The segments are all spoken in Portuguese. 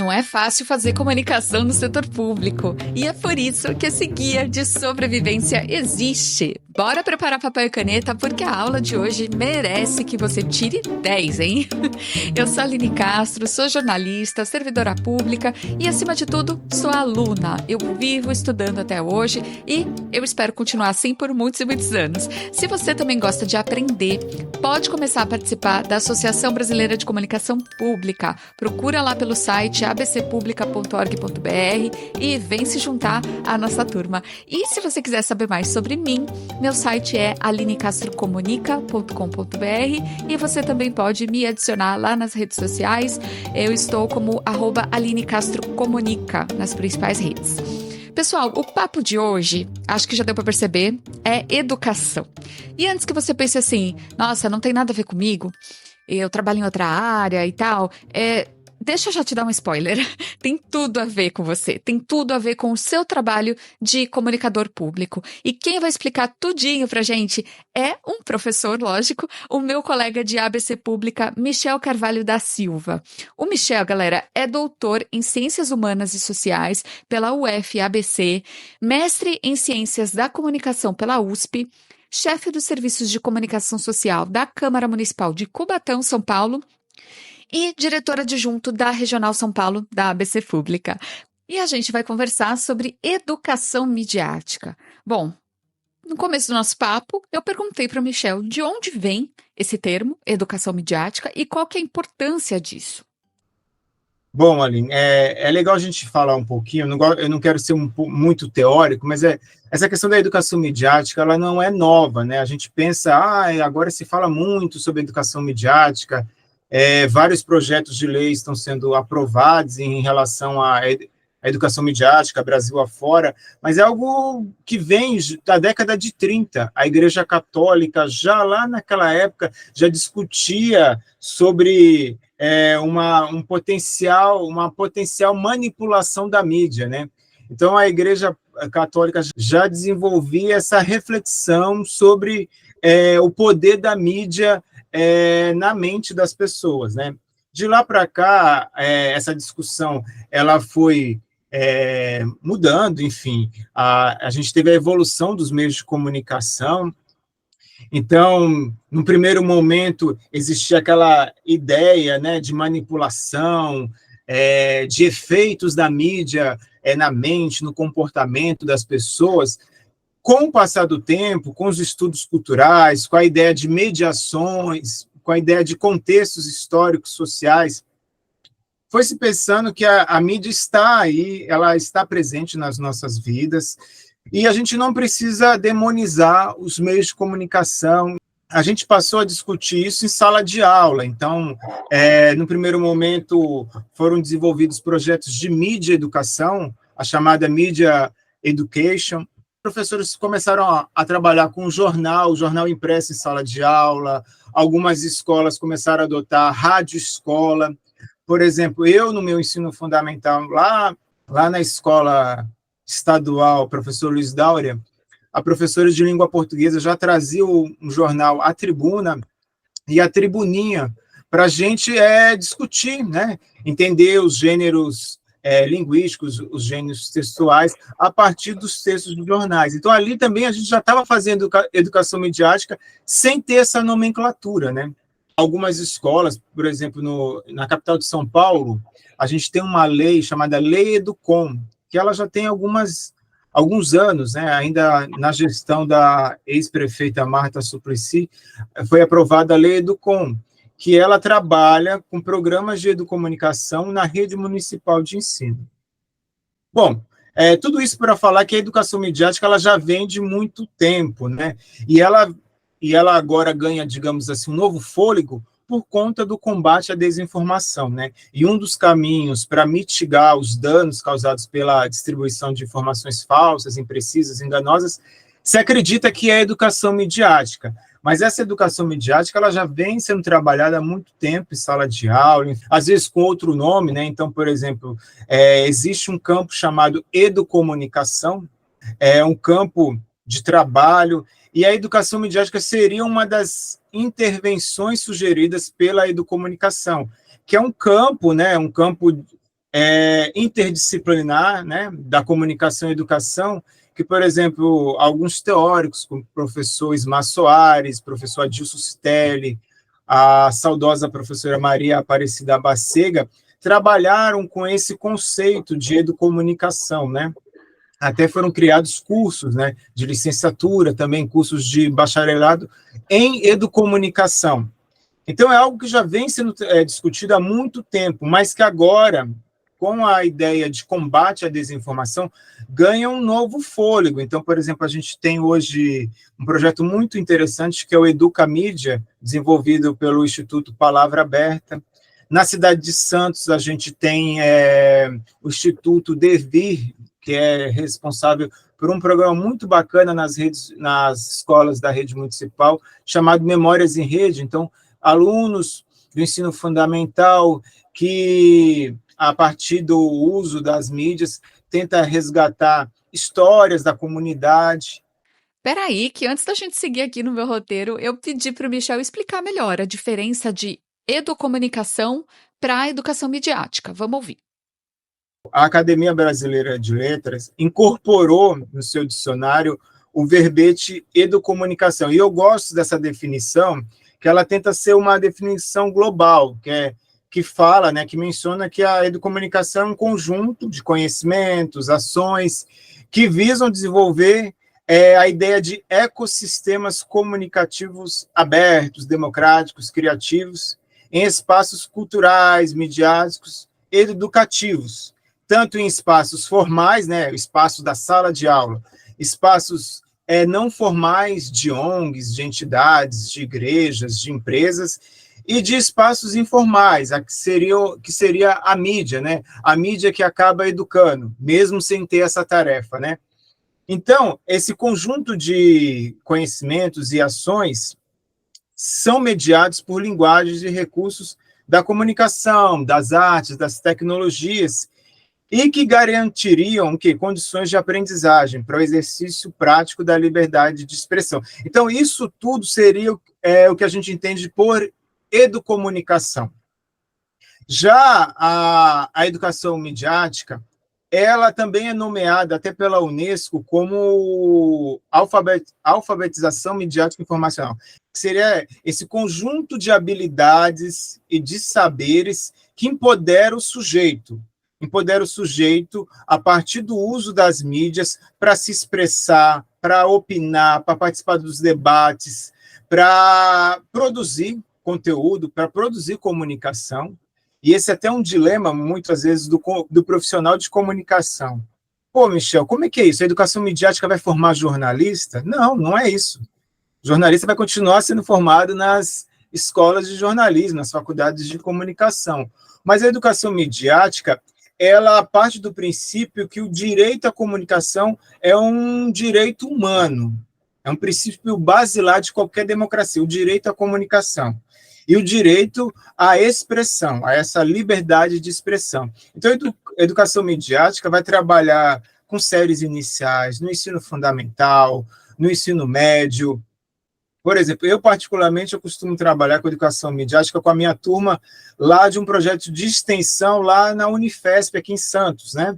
Não é fácil fazer comunicação no setor público. E é por isso que esse guia de sobrevivência existe. Bora preparar papel e caneta, porque a aula de hoje merece que você tire 10, hein? Eu sou a Aline Castro, sou jornalista, servidora pública e, acima de tudo, sou aluna. Eu vivo estudando até hoje e eu espero continuar assim por muitos e muitos anos. Se você também gosta de aprender, pode começar a participar da Associação Brasileira de Comunicação Pública. Procura lá pelo site abcpublica.org.br e vem se juntar à nossa turma. E se você quiser saber mais sobre mim, meu site é alinecastrocomunica.com.br e você também pode me adicionar lá nas redes sociais. Eu estou como @alinecastrocomunica nas principais redes. Pessoal, o papo de hoje, acho que já deu para perceber, é educação. E antes que você pense assim, nossa, não tem nada a ver comigo, eu trabalho em outra área e tal, deixa eu já te dar um spoiler. Tem tudo a ver com você, tem tudo a ver com o seu trabalho de comunicador público. E quem vai explicar tudinho pra gente é um professor, lógico, o meu colega de ABC Pública, Michel Carvalho da Silva. O Michel, galera, é doutor em Ciências Humanas e Sociais pela UFABC, mestre em Ciências da Comunicação pela USP, chefe dos Serviços de Comunicação Social da Câmara Municipal de Cubatão, São Paulo, e diretora adjunto da Regional São Paulo, da ABC Pública. E a gente vai conversar sobre educação midiática. Bom, no começo do nosso papo, eu perguntei para o Michel de onde vem esse termo, educação midiática, e qual que é a importância disso. Bom, Aline, é legal a gente falar um pouquinho, eu não quero ser muito teórico, mas essa questão da educação midiática, ela não é nova, né? A gente pensa, agora se fala muito sobre educação midiática, vários projetos de lei estão sendo aprovados em relação à educação midiática, Brasil afora, mas é algo que vem da década de 30. A Igreja Católica, já lá naquela época, já discutia sobre uma potencial manipulação da mídia, né? Então, a Igreja Católica já desenvolvia essa reflexão sobre o poder da mídia na mente das pessoas, né? De lá para cá, essa discussão ela foi mudando, enfim, a gente teve a evolução dos meios de comunicação. Então, no primeiro momento, existia aquela ideia, né, de manipulação, de efeitos da mídia na mente, no comportamento das pessoas. Com o passar do tempo, com os estudos culturais, com a ideia de mediações, com a ideia de contextos históricos, sociais, foi se pensando que a mídia está aí, ela está presente nas nossas vidas, e a gente não precisa demonizar os meios de comunicação. A gente passou a discutir isso em sala de aula. Então, no primeiro momento, foram desenvolvidos projetos de mídia educação, a chamada Media Education. Professores começaram a trabalhar com o jornal impresso em sala de aula, algumas escolas começaram a adotar rádio escola. Por exemplo, eu, no meu ensino fundamental, lá na escola estadual, professor Luiz Dáurea, a professora de língua portuguesa já trazia um jornal A Tribuna e a Tribuninha para a gente discutir, né? Entender os gêneros linguísticos, os gêneros textuais, a partir dos textos dos jornais. Então, ali também a gente já estava fazendo educação midiática sem ter essa nomenclatura, né? Algumas escolas, por exemplo, na capital de São Paulo, a gente tem uma lei chamada Lei Educom, que ela já tem alguns anos, né? Ainda na gestão da ex-prefeita Marta Suplicy, foi aprovada a Lei Educom, que ela trabalha com programas de educomunicação na rede municipal de ensino. Bom, tudo isso para falar que a educação midiática ela já vem de muito tempo, né? E ela agora ganha, digamos assim, um novo fôlego por conta do combate à desinformação, né? E um dos caminhos para mitigar os danos causados pela distribuição de informações falsas, imprecisas, enganosas, se acredita que é a educação midiática. Mas essa educação midiática ela já vem sendo trabalhada há muito tempo em sala de aula, às vezes com outro nome, né? Então, por exemplo, existe um campo chamado educomunicação, um campo de trabalho, e a educação midiática seria uma das intervenções sugeridas pela educomunicação, que é um campo, né? Um campo interdisciplinar, né, da comunicação e educação, que, por exemplo, alguns teóricos, como o professor Ismar Soares, professor Adilson Citelli, a saudosa professora Maria Aparecida Bacega, trabalharam com esse conceito de educomunicação, né? Até foram criados cursos, né, de licenciatura, também cursos de bacharelado em educomunicação. Então, é algo que já vem sendo discutido há muito tempo, mas que agora, com a ideia de combate à desinformação, ganha um novo fôlego. Então, por exemplo, a gente tem hoje um projeto muito interessante, que é o Educamídia, desenvolvido pelo Instituto Palavra Aberta. Na cidade de Santos, a gente tem o Instituto Devir, que é responsável por um programa muito bacana nas escolas da rede municipal, chamado Memórias em Rede. Então, alunos do ensino fundamental que, a partir do uso das mídias, tenta resgatar histórias da comunidade. Peraí, que antes da gente seguir aqui no meu roteiro, eu pedi para o Michel explicar melhor a diferença de educomunicação para a educação midiática. Vamos ouvir. A Academia Brasileira de Letras incorporou no seu dicionário o verbete educomunicação. E eu gosto dessa definição, que ela tenta ser uma definição global, que fala, né, que menciona que a educomunicação é um conjunto de conhecimentos, ações, que visam desenvolver a ideia de ecossistemas comunicativos abertos, democráticos, criativos, em espaços culturais, midiáticos e educativos, tanto em espaços formais, né, o espaço da sala de aula, espaços não formais de ONGs, de entidades, de igrejas, de empresas, e de espaços informais, que seria a mídia, né? A mídia que acaba educando, mesmo sem ter essa tarefa, né? Então, esse conjunto de conhecimentos e ações são mediados por linguagens e recursos da comunicação, das artes, das tecnologias, e que garantiriam condições de aprendizagem para o exercício prático da liberdade de expressão. Então, isso tudo seria o que a gente entende por educomunicação. Já a educação midiática, ela também é nomeada até pela Unesco como alfabetização midiática informacional, que seria esse conjunto de habilidades e de saberes que empodera o sujeito a partir do uso das mídias para se expressar, para opinar, para participar dos debates, para produzir conteúdo, para produzir comunicação. E esse é até um dilema, muitas vezes, do profissional de comunicação. Pô, Michel, como é que é isso? A educação midiática vai formar jornalista? Não, não é isso. O jornalista vai continuar sendo formado nas escolas de jornalismo, nas faculdades de comunicação. Mas a educação midiática, ela parte do princípio que o direito à comunicação é um direito humano, é um princípio basilar de qualquer democracia, o direito à comunicação e o direito à expressão, a essa liberdade de expressão. Então, a educação midiática vai trabalhar com séries iniciais, no ensino fundamental, no ensino médio. Por exemplo, eu particularmente eu costumo trabalhar com educação midiática com a minha turma lá de um projeto de extensão lá na Unifesp, aqui em Santos, né?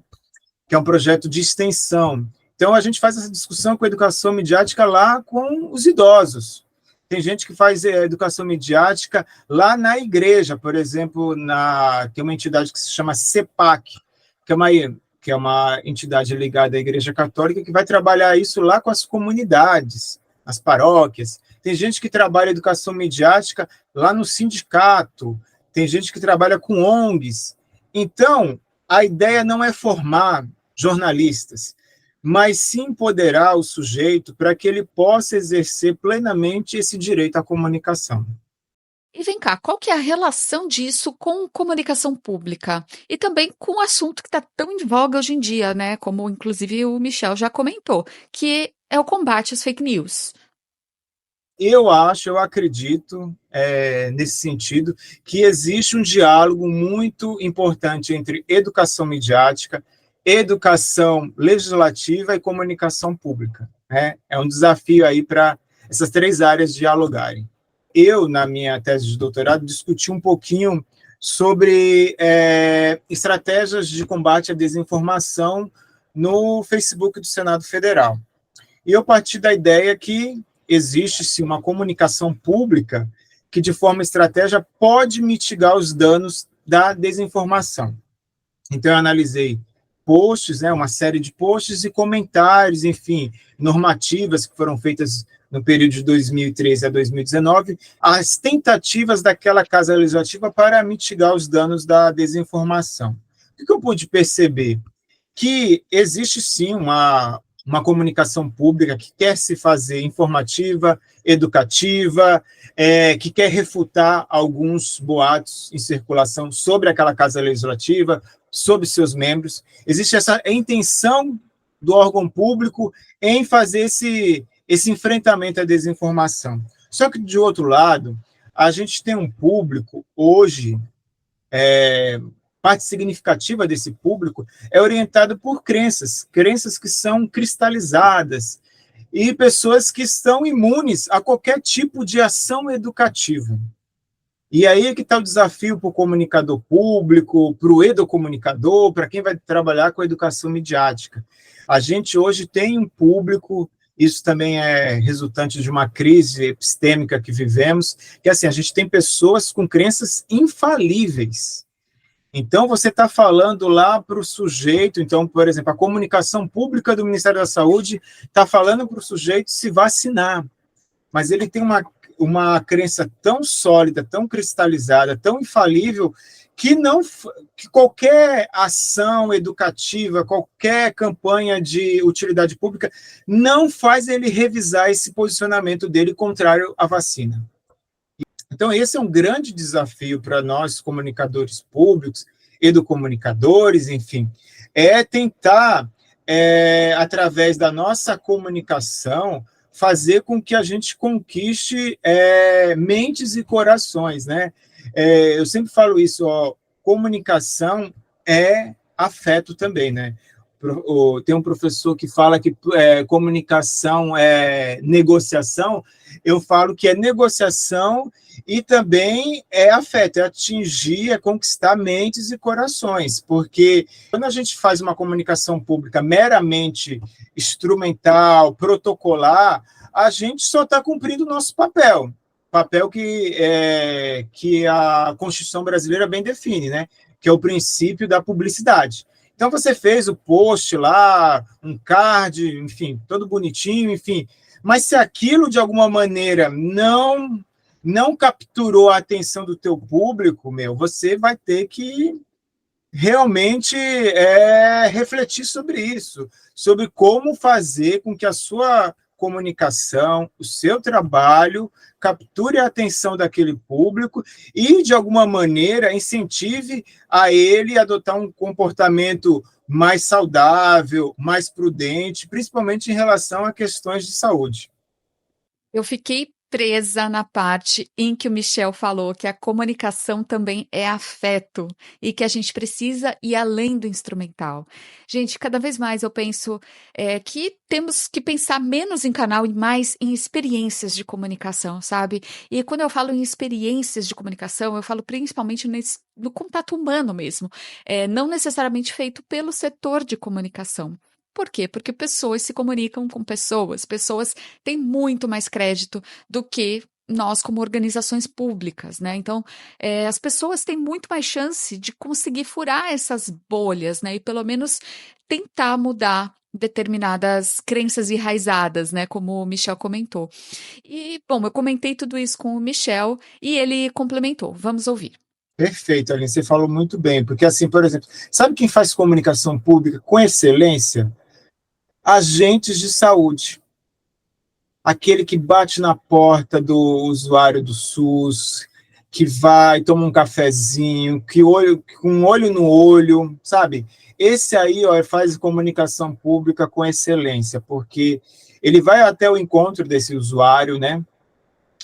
Que é um projeto de extensão. Então, a gente faz essa discussão com a educação midiática lá com os idosos. Tem gente que faz educação midiática lá na igreja, por exemplo, tem uma entidade que se chama CEPAC, que é uma entidade ligada à Igreja Católica, que vai trabalhar isso lá com as comunidades, as paróquias. Tem gente que trabalha educação midiática lá no sindicato, tem gente que trabalha com ONGs. Então, a ideia não é formar jornalistas, mas sim empoderar o sujeito para que ele possa exercer plenamente esse direito à comunicação. E vem cá, qual que é a relação disso com comunicação pública? E também com o assunto que está tão em voga hoje em dia, né? Como inclusive o Michel já comentou, que é o combate às fake news. Eu acredito, nesse sentido, que existe um diálogo muito importante entre educação midiática, educação legislativa e comunicação pública, né? É um desafio aí para essas três áreas dialogarem. Eu, na minha tese de doutorado, discuti um pouquinho sobre estratégias de combate à desinformação no Facebook do Senado Federal. E eu parti da ideia que existe-se uma comunicação pública que, de forma estratégica, pode mitigar os danos da desinformação. Então, eu analisei posts, né, uma série de posts e comentários, enfim, normativas que foram feitas no período de 2013 a 2019, as tentativas daquela Casa Legislativa para mitigar os danos da desinformação. O que eu pude perceber? Que existe, sim, uma comunicação pública que quer se fazer informativa, educativa, que quer refutar alguns boatos em circulação sobre aquela Casa Legislativa, sobre seus membros. Existe essa intenção do órgão público em fazer esse enfrentamento à desinformação. Só que, de outro lado, a gente tem um público, hoje, parte significativa desse público é orientado por crenças que são cristalizadas, e pessoas que estão imunes a qualquer tipo de ação educativa. E aí é que está o desafio para o comunicador público, para o educomunicador, para quem vai trabalhar com a educação midiática. A gente hoje tem um público, isso também é resultante de uma crise epistêmica que vivemos, que assim, a gente tem pessoas com crenças infalíveis. Então, você está falando lá para o sujeito, então, por exemplo, a comunicação pública do Ministério da Saúde está falando para o sujeito se vacinar, mas ele tem uma crença tão sólida, tão cristalizada, tão infalível, que qualquer ação educativa, qualquer campanha de utilidade pública, não faz ele revisar esse posicionamento dele contrário à vacina. Então, esse é um grande desafio para nós, comunicadores públicos, educomunicadores, enfim, é tentar, através da nossa comunicação, fazer com que a gente conquiste mentes e corações, né? Eu sempre falo isso, comunicação é afeto também, né? Tem um professor que fala que comunicação é negociação, eu falo que é negociação e também é afeto, é atingir, é conquistar mentes e corações, porque quando a gente faz uma comunicação pública meramente instrumental, protocolar, a gente só está cumprindo o nosso papel que a Constituição brasileira bem define, né? Que é o princípio da publicidade. Então, você fez o post lá, um card, enfim, todo bonitinho, enfim, mas se aquilo, de alguma maneira, não capturou a atenção do teu público, você vai ter que realmente refletir sobre isso, sobre como fazer com que a sua comunicação, o seu trabalho, capture a atenção daquele público e, de alguma maneira, incentive a ele a adotar um comportamento mais saudável, mais prudente, principalmente em relação a questões de saúde. Eu fiquei presa na parte em que o Michel falou que a comunicação também é afeto e que a gente precisa ir além do instrumental. Gente, cada vez mais eu penso que temos que pensar menos em canal e mais em experiências de comunicação, sabe? E quando eu falo em experiências de comunicação, eu falo principalmente no contato humano mesmo, não necessariamente feito pelo setor de comunicação. Por quê? Porque pessoas se comunicam com pessoas. Pessoas têm muito mais crédito do que nós como organizações públicas, né? Então, as pessoas têm muito mais chance de conseguir furar essas bolhas, né? E pelo menos tentar mudar determinadas crenças enraizadas, né? Como o Michel comentou. E, bom, eu comentei tudo isso com o Michel e ele complementou. Vamos ouvir. Perfeito, Aline, você falou muito bem, porque assim, por exemplo, sabe quem faz comunicação pública com excelência? Agentes de saúde. Aquele que bate na porta do usuário do SUS, que vai, toma um cafezinho, com um olho no olho, sabe? Esse aí faz comunicação pública com excelência, porque ele vai até o encontro desse usuário, né?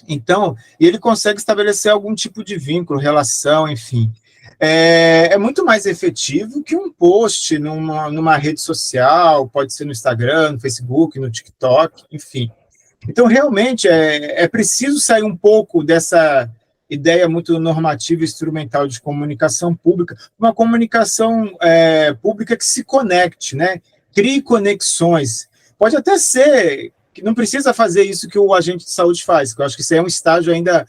Então, ele consegue estabelecer algum tipo de vínculo, relação, enfim. É muito mais efetivo que um post numa rede social, pode ser no Instagram, no Facebook, no TikTok, enfim. Então, realmente, é preciso sair um pouco ideia muito normativa e instrumental de comunicação pública, uma comunicação pública que se conecte, né? Crie conexões. Pode até ser que não precisa fazer isso que o agente de saúde faz, que eu acho que isso é um estágio ainda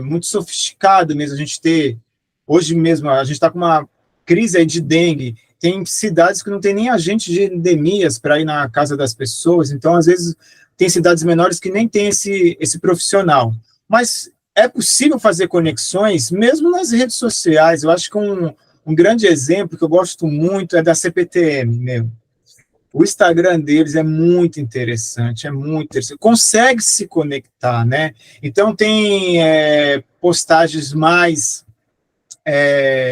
muito sofisticado mesmo, a gente ter, hoje mesmo, a gente está com uma crise aí de dengue, tem cidades que não tem nem agente de endemias para ir na casa das pessoas, então, às vezes, tem cidades menores que nem tem esse profissional. Mas é possível fazer conexões, mesmo nas redes sociais. Eu acho que um grande exemplo que eu gosto muito é da CPTM, meu. O Instagram deles é muito interessante, consegue se conectar, né? Então, tem postagens mais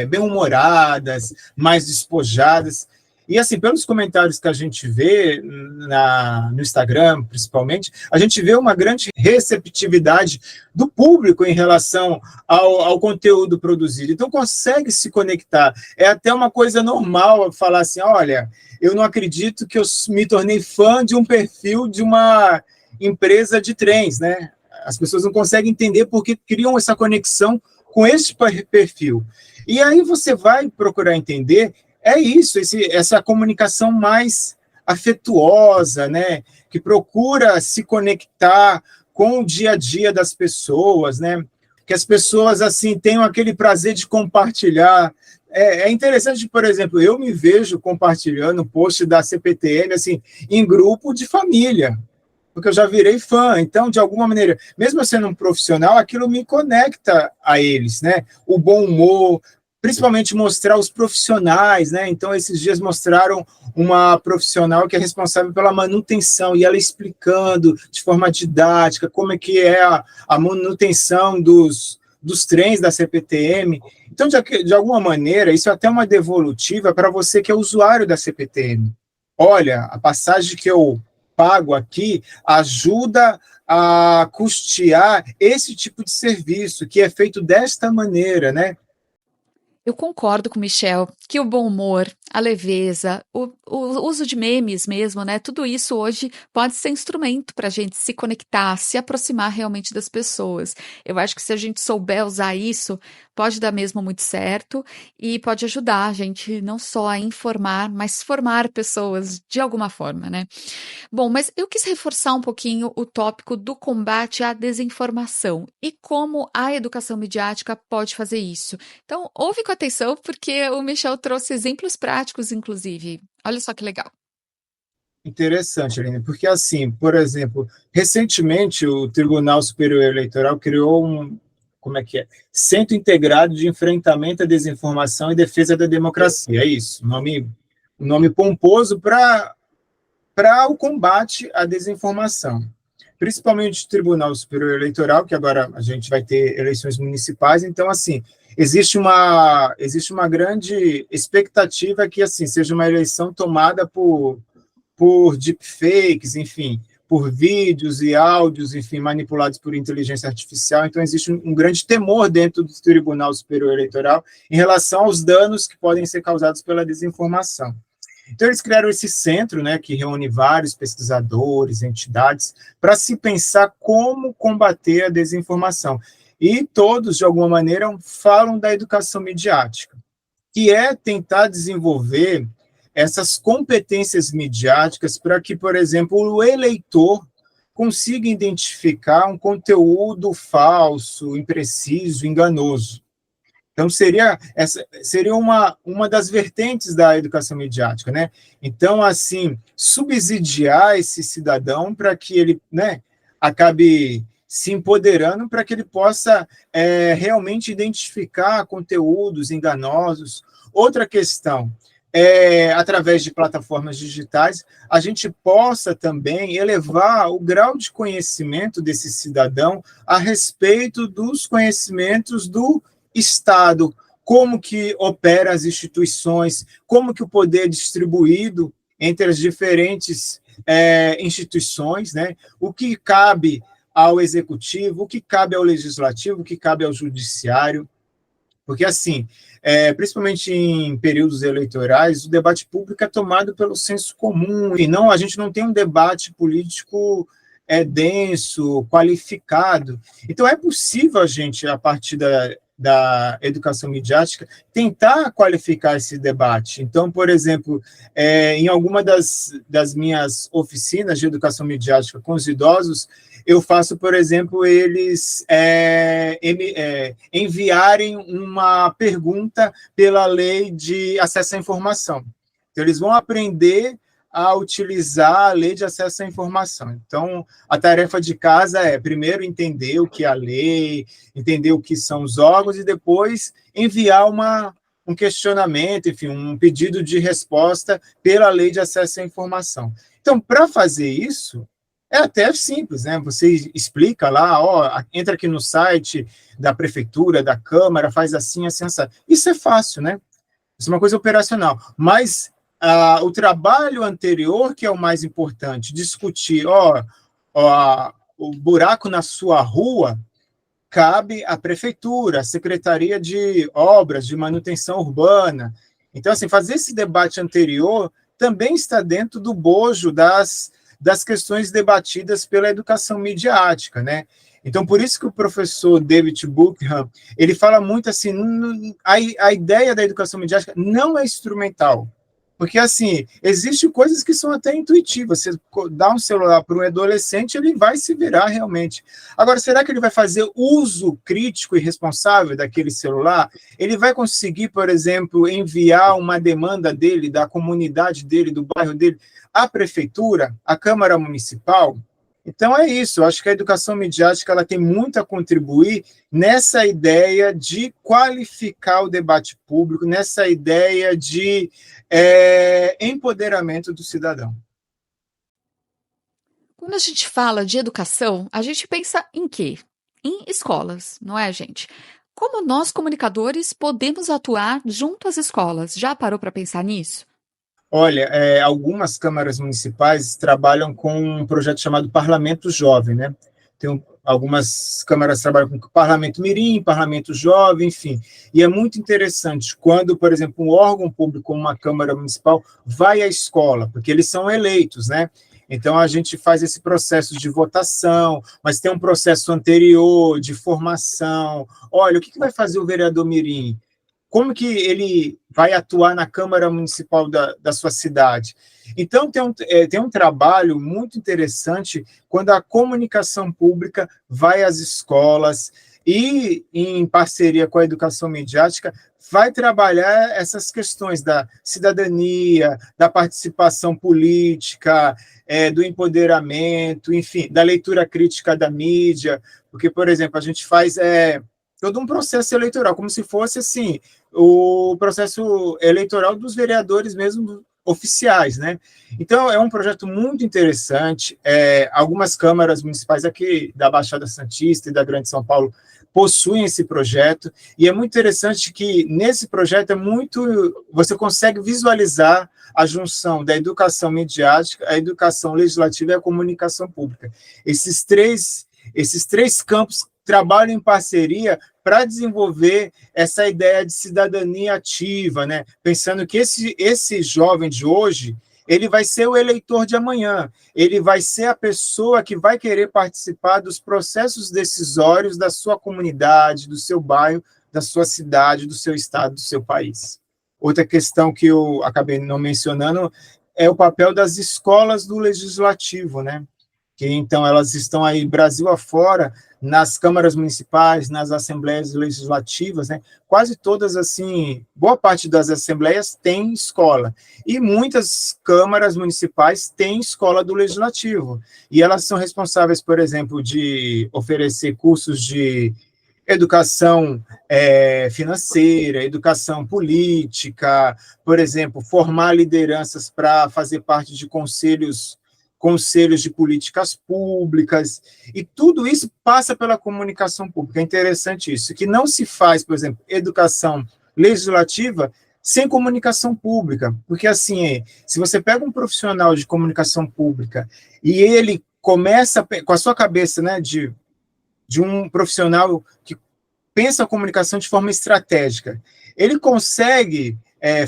bem-humoradas, mais despojadas. E, assim, pelos comentários que a gente vê no Instagram, principalmente, a gente vê uma grande receptividade do público em relação ao conteúdo produzido. Então, consegue se conectar. É até uma coisa normal falar assim, olha, eu não acredito que eu me tornei fã de um perfil de uma empresa de trens, né? As pessoas não conseguem entender porque criam essa conexão com esse perfil. E aí você vai procurar entender, essa comunicação mais afetuosa, né, que procura se conectar com o dia a dia das pessoas, né, que as pessoas, assim, tenham aquele prazer de compartilhar. É interessante, por exemplo, eu me vejo compartilhando post da CPTM, assim, em grupo de família, porque eu já virei fã, então, de alguma maneira, mesmo eu sendo um profissional, aquilo me conecta a eles, né? O bom humor, principalmente mostrar os profissionais, né? Então, esses dias mostraram uma profissional que é responsável pela manutenção, e ela explicando de forma didática como é que é a manutenção dos trens da CPTM. Então, de alguma maneira, isso é até uma devolutiva para você que é usuário da CPTM. Olha, a passagem que eu pago aqui ajuda a custear esse tipo de serviço, que é feito desta maneira, né? Eu concordo com o Michel que o bom humor, a leveza, o uso de memes mesmo, né? Tudo isso hoje pode ser instrumento para a gente se conectar, se aproximar realmente das pessoas. Eu acho que se a gente souber usar isso, pode dar mesmo muito certo e pode ajudar a gente não só a informar, mas formar pessoas de alguma forma, né? Bom, mas eu quis reforçar um pouquinho o tópico do combate à desinformação e como a educação midiática pode fazer isso. Então, ouve com atenção, porque o Michel trouxe exemplos práticos, inclusive. Olha só que legal. Interessante, Aline, porque, assim, por exemplo, recentemente o Tribunal Superior Eleitoral criou como é que é? Centro Integrado de Enfrentamento à Desinformação e Defesa da Democracia, é isso, um nome pomposo para o combate à desinformação. Principalmente o Tribunal Superior Eleitoral, que agora a gente vai ter eleições municipais, então, assim, existe uma grande expectativa que, assim, seja uma eleição tomada por deepfakes, enfim, por vídeos e áudios, enfim, manipulados por inteligência artificial. Então, existe um grande temor dentro do Tribunal Superior Eleitoral em relação aos danos que podem ser causados pela desinformação. Então, eles criaram esse centro, né, que reúne vários pesquisadores, entidades, para se pensar como combater a desinformação. E todos, de alguma maneira, falam da educação midiática, que é tentar desenvolver essas competências midiáticas para que, por exemplo, o eleitor consiga identificar um conteúdo falso, impreciso, enganoso. Então, seria uma das vertentes da educação midiática, né? Então, assim, subsidiar esse cidadão para que ele, né, acabe se empoderando para que ele possa realmente identificar conteúdos enganosos. Outra questão, através de plataformas digitais, a gente possa também elevar o grau de conhecimento desse cidadão a respeito dos conhecimentos do Estado, como que opera as instituições, como que o poder é distribuído entre as diferentes instituições, né? O que cabe ao executivo, o que cabe ao legislativo, o que cabe ao judiciário, porque, assim, principalmente em períodos eleitorais, o debate público é tomado pelo senso comum, e não, a gente não tem um debate político denso, qualificado. Então, é possível a gente, a partir da educação midiática, tentar qualificar esse debate. Então, por exemplo, em alguma das minhas oficinas de educação midiática com os idosos, eu faço, por exemplo, eles enviarem uma pergunta pela lei de acesso à informação. Então, eles vão aprender a utilizar a lei de acesso à informação. Então, a tarefa de casa é, primeiro, entender o que é a lei, entender o que são os órgãos, e depois enviar um questionamento, enfim, um pedido de resposta pela lei de acesso à informação. Então, para fazer isso, é até simples, né? Você explica lá, entra aqui no site da prefeitura, da Câmara, faz assim, assim, assim. Isso é fácil, né? Isso é uma coisa operacional. Mas o trabalho anterior, que é o mais importante, discutir, o buraco na sua rua, cabe à prefeitura, à Secretaria de Obras, de Manutenção Urbana. Então, assim, fazer esse debate anterior também está dentro do bojo das questões debatidas pela educação midiática, né? Então, por isso que o professor David Buckham, ele fala muito assim, a ideia da educação midiática não é instrumental, porque, assim, existem coisas que são até intuitivas. Você dá um celular para um adolescente, ele vai se virar realmente. Agora, será que ele vai fazer uso crítico e responsável daquele celular? Ele vai conseguir, por exemplo, enviar uma demanda dele, da comunidade dele, do bairro dele, à prefeitura, à Câmara Municipal? Então, é isso. Eu acho que a educação midiática ela tem muito a contribuir nessa ideia de qualificar o debate público, nessa ideia de empoderamento do cidadão. Quando a gente fala de educação, a gente pensa em quê? Em escolas, não é, gente? Como nós, comunicadores, podemos atuar junto às escolas? Já parou para pensar nisso? Olha, algumas câmaras municipais trabalham com um projeto chamado Parlamento Jovem, né? Algumas câmaras trabalham com Parlamento Mirim, Parlamento Jovem, enfim. E é muito interessante quando, por exemplo, um órgão público, como uma Câmara Municipal, vai à escola, porque eles são eleitos, né? Então, a gente faz esse processo de votação, mas tem um processo anterior de formação. Olha, o que vai fazer o vereador Mirim? Como que ele vai atuar na Câmara Municipal da sua cidade? Então, tem um trabalho muito interessante quando a comunicação pública vai às escolas e, em parceria com a educação midiática, vai trabalhar essas questões da cidadania, da participação política, do empoderamento, enfim, da leitura crítica da mídia, porque, por exemplo, a gente faz todo um processo eleitoral, como se fosse, assim, o processo eleitoral dos vereadores mesmo oficiais, né? Então, é um projeto muito interessante. Algumas câmaras municipais aqui da Baixada Santista e da Grande São Paulo possuem esse projeto, e é muito interessante que nesse projeto você consegue visualizar a junção da educação midiática, a educação legislativa e a comunicação pública. Esses três campos trabalham em parceria para desenvolver essa ideia de cidadania ativa, né? Pensando que esse jovem de hoje, ele vai ser o eleitor de amanhã, ele vai ser a pessoa que vai querer participar dos processos decisórios da sua comunidade, do seu bairro, da sua cidade, do seu estado, do seu país. Outra questão que eu acabei não mencionando é o papel das escolas do legislativo, né? Que então elas estão aí Brasil afora, nas câmaras municipais, nas assembleias legislativas, né? Quase todas, assim, boa parte das assembleias tem escola, e muitas câmaras municipais têm escola do legislativo, e elas são responsáveis, por exemplo, de oferecer cursos de educação financeira, educação política, por exemplo, formar lideranças para fazer parte de conselhos de políticas públicas, e tudo isso passa pela comunicação pública. É interessante isso, que não se faz, por exemplo, educação legislativa sem comunicação pública, porque, assim, se você pega um profissional de comunicação pública e ele começa com a sua cabeça, né, de um profissional que pensa a comunicação de forma estratégica, ele consegue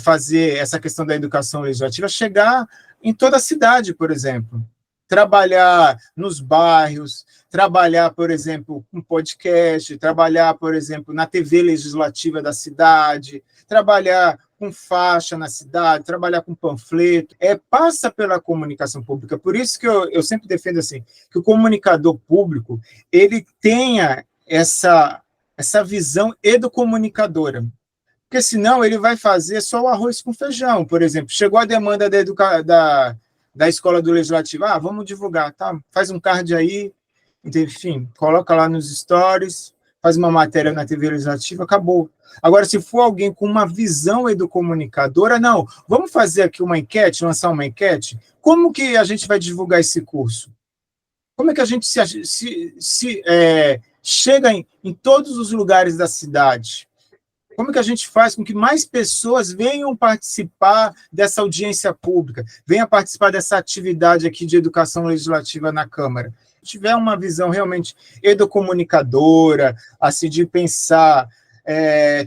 fazer essa questão da educação legislativa chegar em toda a cidade, por exemplo. trabalhar nos bairros, trabalhar, por exemplo, com podcast, trabalhar, por exemplo, na TV legislativa da cidade, trabalhar com faixa na cidade, trabalhar com panfleto, passa pela comunicação pública. Por isso que eu sempre defendo assim, que o comunicador público ele tenha essa visão educomunicadora, porque senão ele vai fazer só o arroz com feijão, por exemplo. Chegou a demanda da escola do Legislativo, vamos divulgar, tá? Faz um card aí, enfim, coloca lá nos stories, faz uma matéria na TV Legislativa, acabou. Agora, se for alguém com uma visão educomunicadora, não, vamos fazer aqui uma enquete, lançar uma enquete, como que a gente vai divulgar esse curso? Como é que a gente chega em todos os lugares da cidade? Como que a gente faz com que mais pessoas venham participar dessa audiência pública, venham participar dessa atividade aqui de educação legislativa na Câmara? Se tiver uma visão realmente educomunicadora, assim, de pensar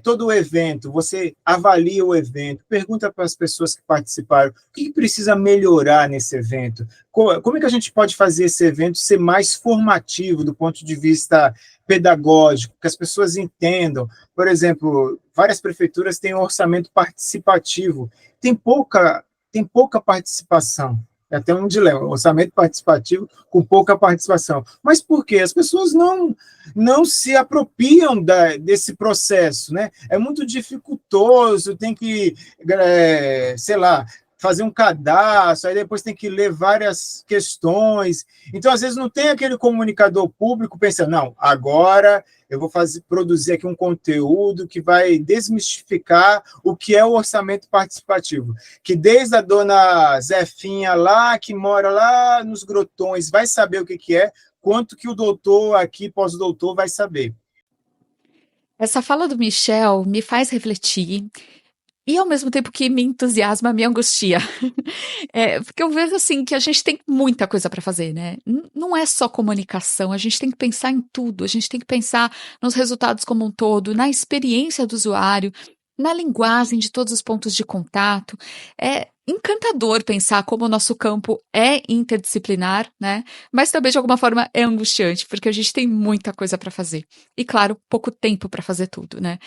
todo o evento, você avalia o evento, pergunta para as pessoas que participaram, o que precisa melhorar nesse evento? Como é que a gente pode fazer esse evento ser mais formativo do ponto de vista pedagógico, que as pessoas entendam? Por exemplo, várias prefeituras têm um orçamento participativo, tem pouca participação. É até um dilema, orçamento participativo com pouca participação. Mas por quê? As pessoas não se apropriam desse processo, né? É muito dificultoso, tem que, sei lá, fazer um cadastro, aí depois tem que ler várias questões. Então, às vezes, não tem aquele comunicador público pensando, não, agora eu vou produzir aqui um conteúdo que vai desmistificar o que é o orçamento participativo, que desde a dona Zefinha lá, que mora lá nos Grotões, vai saber o que é, quanto que o doutor aqui, pós-doutor, vai saber. Essa fala do Michel me faz refletir e, ao mesmo tempo que me entusiasma, me angustia. Porque eu vejo, assim, que a gente tem muita coisa para fazer, né? Não é só comunicação, a gente tem que pensar em tudo, a gente tem que pensar nos resultados como um todo, na experiência do usuário, na linguagem de todos os pontos de contato. É encantador pensar como o nosso campo é interdisciplinar, né? Mas também, de alguma forma, é angustiante, porque a gente tem muita coisa para fazer. E, claro, pouco tempo para fazer tudo, né?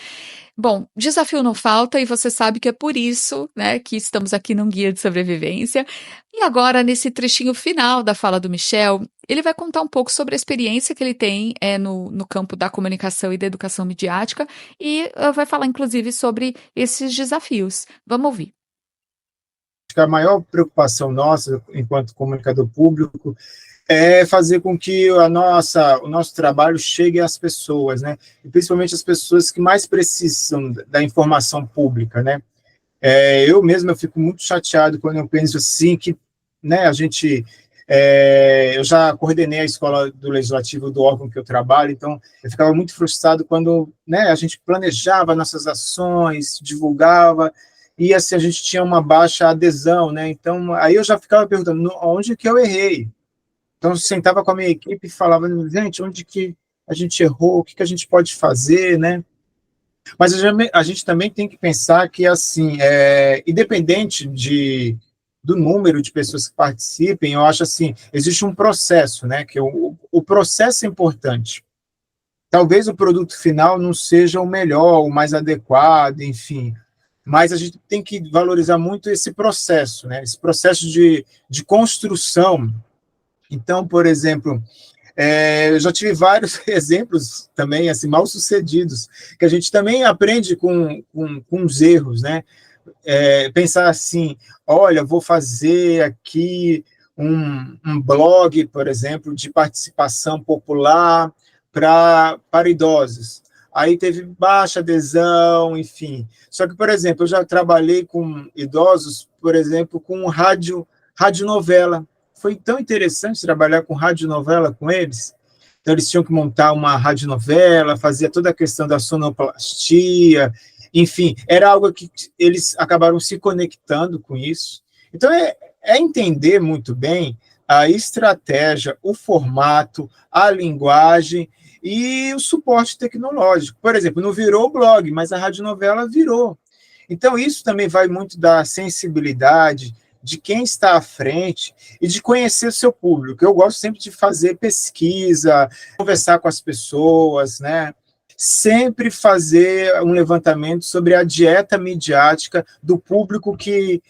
Bom, desafio não falta e você sabe que é por isso, né, que estamos aqui num guia de sobrevivência. E agora, nesse trechinho final da fala do Michel, ele vai contar um pouco sobre a experiência que ele tem no campo da comunicação e da educação midiática e vai falar, inclusive, sobre esses desafios. Vamos ouvir. Acho que a maior preocupação nossa, enquanto comunicador público, é fazer com que o nosso trabalho chegue às pessoas, né? E principalmente as pessoas que mais precisam da informação pública, né? Eu fico muito chateado quando eu penso assim que, né, eu já coordenei a escola do Legislativo do órgão que eu trabalho, então eu ficava muito frustrado quando, né, a gente planejava nossas ações, divulgava, e assim a gente tinha uma baixa adesão, né? Então aí eu já ficava perguntando onde que eu errei. Então, eu sentava com a minha equipe e falava, gente, onde que a gente errou, o que a gente pode fazer, né? Mas a gente também tem que pensar que, assim, independente do número de pessoas que participem, eu acho assim, existe um processo, né? Que o processo é importante. Talvez o produto final não seja o melhor, o mais adequado, enfim, mas a gente tem que valorizar muito esse processo, né? Esse processo de construção. Então, por exemplo, eu já tive vários exemplos também, assim, mal sucedidos, que a gente também aprende com os erros, né? Pensar assim, olha, vou fazer aqui um blog, por exemplo, de participação popular para idosos. Aí teve baixa adesão, enfim. Só que, por exemplo, eu já trabalhei com idosos, por exemplo, com radionovela. Foi tão interessante trabalhar com radionovela com eles. Então, eles tinham que montar uma radionovela, fazia toda a questão da sonoplastia, enfim, era algo que eles acabaram se conectando com isso. Então, é entender muito bem a estratégia, o formato, a linguagem e o suporte tecnológico. Por exemplo, não virou blog, mas a radionovela virou. Então, isso também vai muito da sensibilidade, de quem está à frente e de conhecer o seu público. Eu gosto sempre de fazer pesquisa, conversar com as pessoas, né? Sempre fazer um levantamento sobre a dieta midiática do público que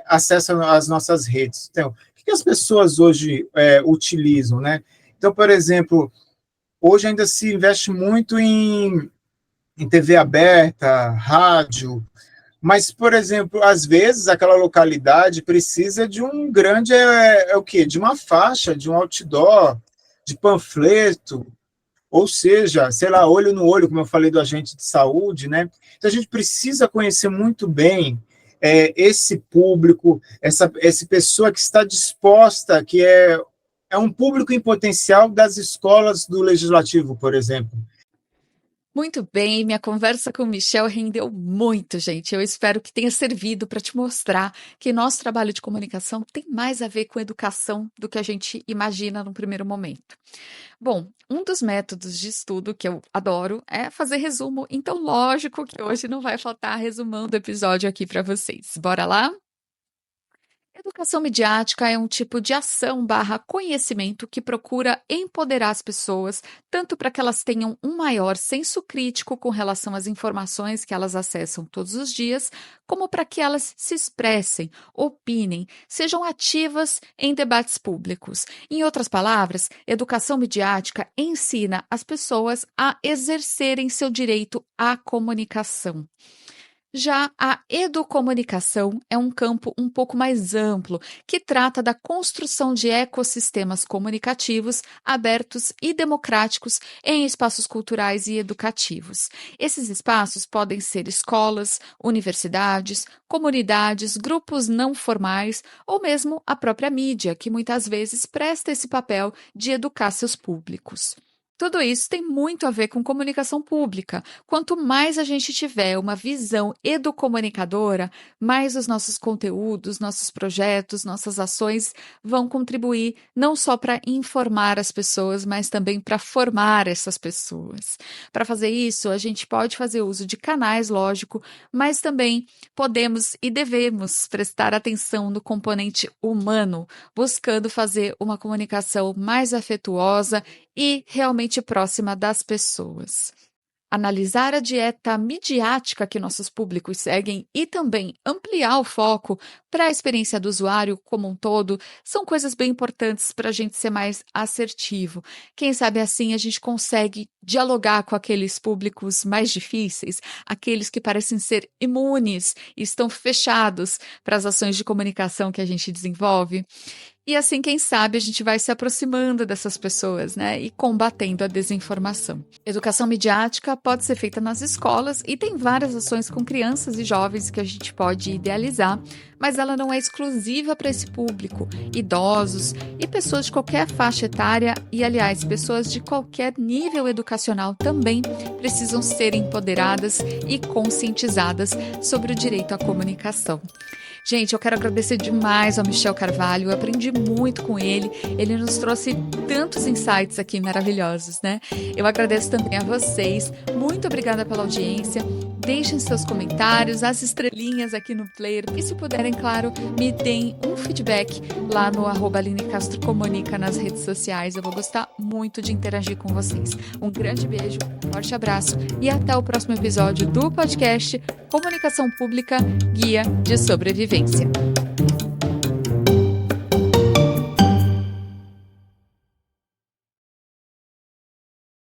acessa as nossas redes. Então, o que as pessoas hoje utilizam, né? Então, por exemplo, hoje ainda se investe muito em TV aberta, rádio, mas, por exemplo, às vezes aquela localidade precisa de um grande, o quê? De uma faixa, de um outdoor, de panfleto, ou seja, sei lá, olho no olho, como eu falei do agente de saúde, né? Então a gente precisa conhecer muito bem esse público, essa pessoa que está disposta, que é um público em potencial das escolas do legislativo, por exemplo. Muito bem, minha conversa com o Michel rendeu muito, gente. Eu espero que tenha servido para te mostrar que nosso trabalho de comunicação tem mais a ver com educação do que a gente imagina no primeiro momento. Bom, um dos métodos de estudo que eu adoro é fazer resumo, então lógico que hoje não vai faltar resumão do episódio aqui para vocês. Bora lá? Educação midiática é um tipo de ação barra conhecimento que procura empoderar as pessoas, tanto para que elas tenham um maior senso crítico com relação às informações que elas acessam todos os dias, como para que elas se expressem, opinem, sejam ativas em debates públicos. Em outras palavras, educação midiática ensina as pessoas a exercerem seu direito à comunicação. Já a educomunicação é um campo um pouco mais amplo, que trata da construção de ecossistemas comunicativos abertos e democráticos em espaços culturais e educativos. Esses espaços podem ser escolas, universidades, comunidades, grupos não formais ou mesmo a própria mídia, que muitas vezes presta esse papel de educar seus públicos. Tudo isso tem muito a ver com comunicação pública. Quanto mais a gente tiver uma visão educomunicadora, mais os nossos conteúdos, nossos projetos, nossas ações vão contribuir não só para informar as pessoas, mas também para formar essas pessoas. Para fazer isso, a gente pode fazer uso de canais, lógico, mas também podemos e devemos prestar atenção no componente humano, buscando fazer uma comunicação mais afetuosa e realmente próxima das pessoas. Analisar a dieta midiática que nossos públicos seguem e também ampliar o foco para a experiência do usuário como um todo são coisas bem importantes para a gente ser mais assertivo. Quem sabe assim a gente consegue dialogar com aqueles públicos mais difíceis, aqueles que parecem ser imunes e estão fechados para as ações de comunicação que a gente desenvolve. E assim, quem sabe, a gente vai se aproximando dessas pessoas, né? E combatendo a desinformação. Educação midiática pode ser feita nas escolas e tem várias ações com crianças e jovens que a gente pode idealizar, mas ela não é exclusiva para esse público. Idosos e pessoas de qualquer faixa etária e, aliás, pessoas de qualquer nível educacional também precisam ser empoderadas e conscientizadas sobre o direito à comunicação. Gente, eu quero agradecer demais ao Michel Carvalho, eu aprendi muito com ele, ele nos trouxe tantos insights aqui maravilhosos, né? Eu agradeço também a vocês, muito obrigada pela audiência, deixem seus comentários, as estrelinhas aqui no player e se puderem, claro, me deem um feedback lá no @AlineCastroComunica nas redes sociais, eu vou gostar muito de interagir com vocês. Um grande beijo, um forte abraço e até o próximo episódio do podcast Comunicação Pública, Guia de Sobrevivência.